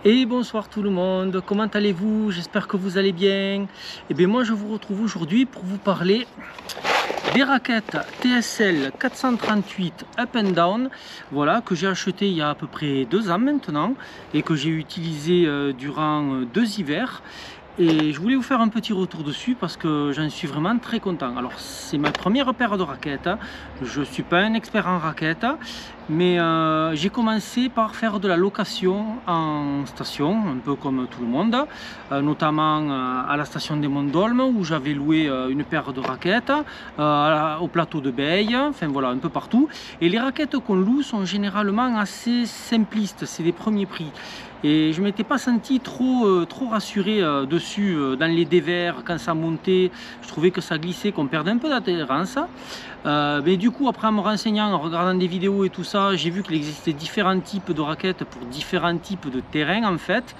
Et bonsoir tout le monde, comment allez-vous? J'espère que vous allez bien. Et bien moi je vous retrouve aujourd'hui pour vous parler des raquettes TSL 438 Up and Down, voilà, que j'ai acheté il y a à peu près 2 ans maintenant et que j'ai utilisé durant 2 hivers. Et je voulais vous faire un petit retour dessus parce que j'en suis vraiment très content. Alors c'est ma première paire de raquettes, je ne suis pas un expert en raquettes, mais j'ai commencé par faire de la location en station, un peu comme tout le monde, notamment à la station des Monts d'Olme où j'avais loué une paire de raquettes, au plateau de Beille, enfin voilà, un peu partout. Et les raquettes qu'on loue sont généralement assez simplistes, c'est des premiers prix. Et je ne m'étais pas senti trop rassuré dessus, dans les dévers, quand ça montait, je trouvais que ça glissait, qu'on perdait un peu d'adhérence. Mais du coup, après en me renseignant, en regardant des vidéos et tout ça, j'ai vu qu'il existait différents types de raquettes pour différents types de terrains en fait.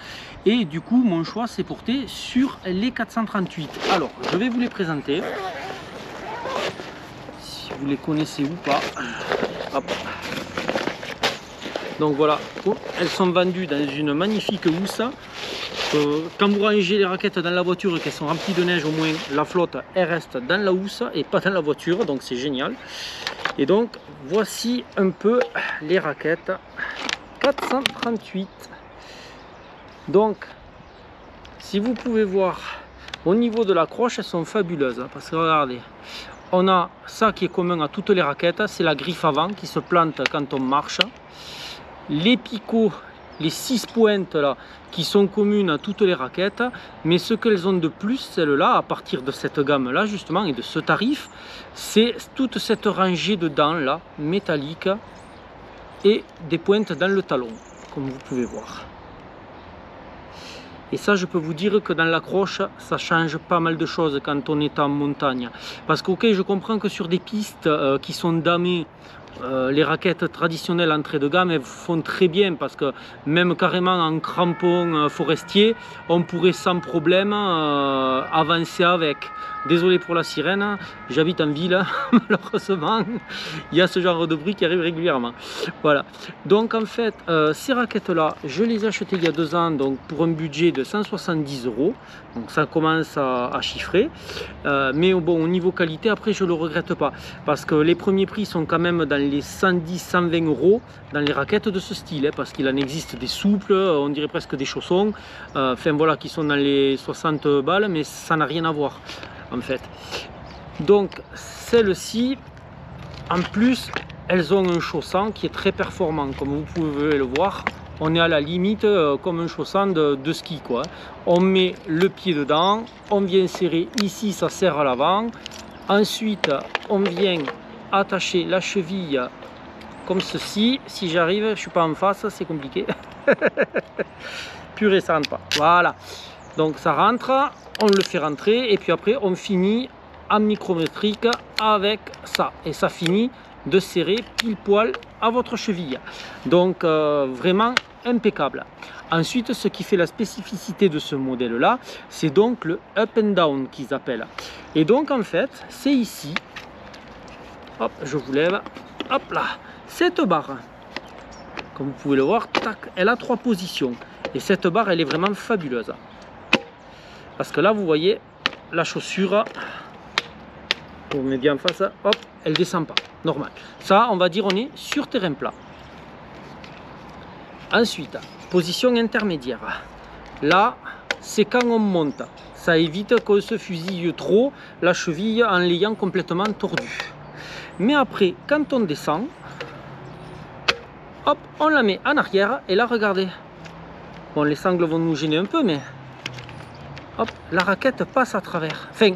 Et du coup, mon choix s'est porté sur les 438. Alors, je vais vous les présenter, si vous les connaissez ou pas. Hop. Donc voilà, elles sont vendues dans une magnifique housse. Quand vous rangez les raquettes dans la voiture et qu'elles sont remplies de neige, au moins la flotte elle reste dans la housse et pas dans la voiture, donc c'est génial. Et donc voici un peu les raquettes 438. Donc si vous pouvez voir au niveau de la croche, elles sont fabuleuses parce que regardez, on a ça qui est commun à toutes les raquettes, c'est la griffe avant qui se plante quand on marche. Les picots, les 6 pointes là, qui sont communes à toutes les raquettes, mais ce qu'elles ont de plus, celles-là, à partir de cette gamme là justement et de ce tarif, c'est toute cette rangée de dents là, métalliques, et des pointes dans le talon, comme vous pouvez voir. Et ça, je peux vous dire que dans l'accroche, ça change pas mal de choses quand on est en montagne. Parce que, ok, je comprends que sur des pistes qui sont damées, les raquettes traditionnelles entrée de gamme, elles font très bien parce que même carrément en crampon forestier, on pourrait sans problème avancer avec. Désolé pour la sirène, j'habite en ville, malheureusement, il y a ce genre de bruit qui arrive régulièrement. Voilà, donc en fait, ces raquettes-là, je les ai achetées il y a 2 ans, donc pour un budget de 170 €, donc ça commence à chiffrer. Mais bon, au niveau qualité, après, je ne le regrette pas, parce que les premiers prix sont quand même dans les 110-120 € dans les raquettes de ce style, hein, parce qu'il en existe des souples, on dirait presque des chaussons, enfin voilà, qui sont dans les 60 balles, mais ça n'a rien à voir en fait. Donc celles-ci, en plus, elles ont un chausson qui est très performant, comme vous pouvez le voir. On est à la limite comme un chausson de ski quoi. On met le pied dedans, on vient serrer ici, ça serre à l'avant. Ensuite, on vient attacher la cheville comme ceci. Si j'arrive, je suis pas en face, c'est compliqué. Purée, ça rentre pas. Voilà. Donc ça rentre, on le fait rentrer et puis après on finit en micrométrique avec ça. Et ça finit de serrer pile poil à votre cheville. Donc vraiment impeccable. Ensuite, ce qui fait la spécificité de ce modèle là, c'est donc le up and down qu'ils appellent. Et donc en fait, c'est ici, hop, je vous lève, hop là, cette barre, comme vous pouvez le voir, tac, elle a 3 positions. Et cette barre, elle est vraiment fabuleuse. Parce que là, vous voyez, la chaussure, on met bien en face, hop, elle descend pas, normal. Ça, on va dire, on est sur terrain plat. Ensuite, position intermédiaire. Là, c'est quand on monte. Ça évite qu'on se fusille trop la cheville en l'ayant complètement tordue. Mais après, quand on descend, hop, on la met en arrière. Et là, regardez. Bon, les sangles vont nous gêner un peu, mais hop, la raquette passe à travers. Enfin,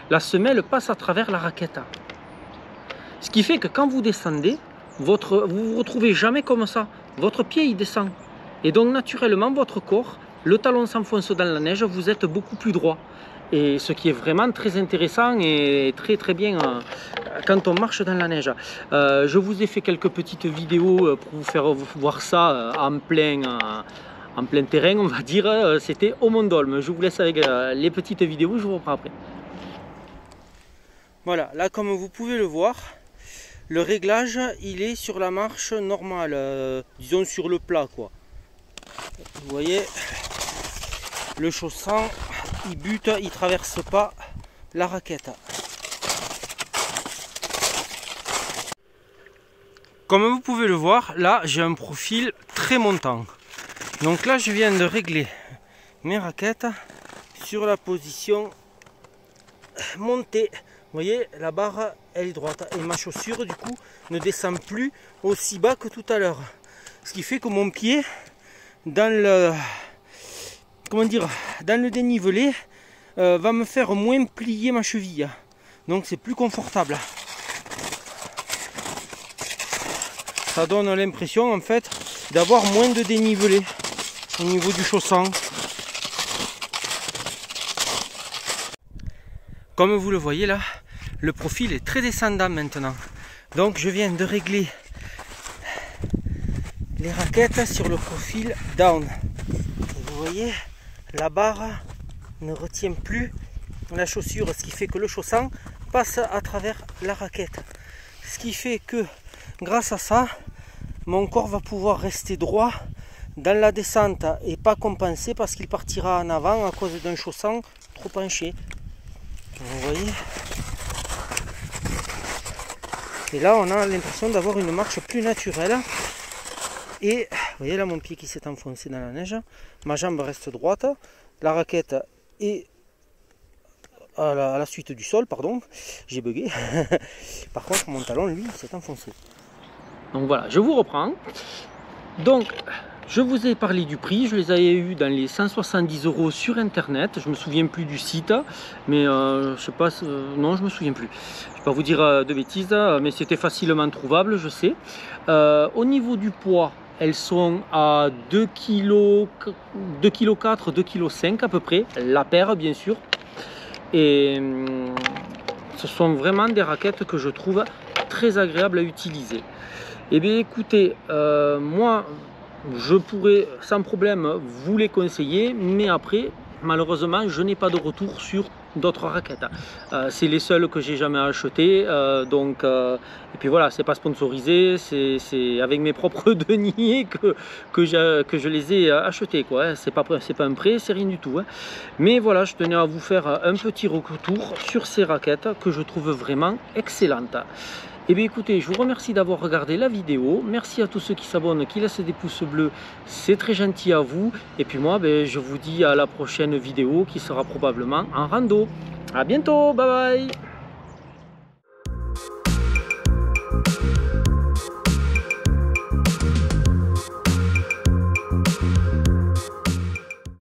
la semelle passe à travers la raquette. Ce qui fait que quand vous descendez, vous vous retrouvez jamais comme ça. Votre pied, il descend. Et donc, naturellement, votre corps, le talon s'enfonce dans la neige, vous êtes beaucoup plus droit. Et ce qui est vraiment très intéressant et très bien quand on marche dans la neige. Je vous ai fait quelques petites vidéos pour vous faire voir ça en plein terrain, on va dire. C'était au Mont d'Olme. Je vous laisse avec les petites vidéos, je vous reprends après. Voilà, là comme vous pouvez le voir, le réglage il est sur la marche normale, disons sur le plat quoi. Vous voyez, le chausson, il bute, il traverse pas la raquette. Comme vous pouvez le voir, là j'ai un profil très montant. Donc là je viens de régler mes raquettes sur la position montée. Vous voyez, la barre elle est droite et ma chaussure du coup ne descend plus aussi bas que tout à l'heure. Ce qui fait que mon pied dans le, comment dire, dans le dénivelé va me faire moins plier ma cheville. Donc c'est plus confortable. Ça donne l'impression en fait d'avoir moins de dénivelé au niveau du chausson. Comme vous le voyez là, le profil est très descendant maintenant. Donc je viens de régler les raquettes sur le profil down. Et vous voyez, la barre ne retient plus la chaussure, ce qui fait que le chausson passe à travers la raquette. Ce qui fait que grâce à ça, mon corps va pouvoir rester droit dans la descente et pas compenser parce qu'il partira en avant à cause d'un chausson trop penché. Vous voyez? Et là, on a l'impression d'avoir une marche plus naturelle. Et vous voyez là mon pied qui s'est enfoncé dans la neige. Ma jambe reste droite. La raquette est à la suite du sol, pardon. J'ai bugué. Par contre, mon talon, lui, s'est enfoncé. Donc voilà, je vous reprends. Donc, je vous ai parlé du prix. Je les avais eu dans les 170 € sur internet. Je me souviens plus du site, mais je sais pas. Non, je me souviens plus. Je vais pas vous dire de bêtises, mais c'était facilement trouvable, je sais. Au niveau du poids, elles sont à 2 kg, 2,4 kg, 2,5 kg à peu près. La paire, bien sûr. Et ce sont vraiment des raquettes que je trouve très agréables à utiliser. Eh bien écoutez, moi je pourrais sans problème vous les conseiller, mais après malheureusement je n'ai pas de retour sur d'autres raquettes. C'est les seules que j'ai jamais achetées, et puis voilà, c'est pas sponsorisé, c'est avec mes propres deniers que je les ai achetées, quoi, hein. C'est pas un prêt, c'est rien du tout, hein. Mais voilà, je tenais à vous faire un petit retour sur ces raquettes que je trouve vraiment excellentes. Et bien écoutez, je vous remercie d'avoir regardé la vidéo. Merci à tous ceux qui s'abonnent, qui laissent des pouces bleus. C'est très gentil à vous. Et puis moi, je vous dis à la prochaine vidéo qui sera probablement en rando. À bientôt, bye bye.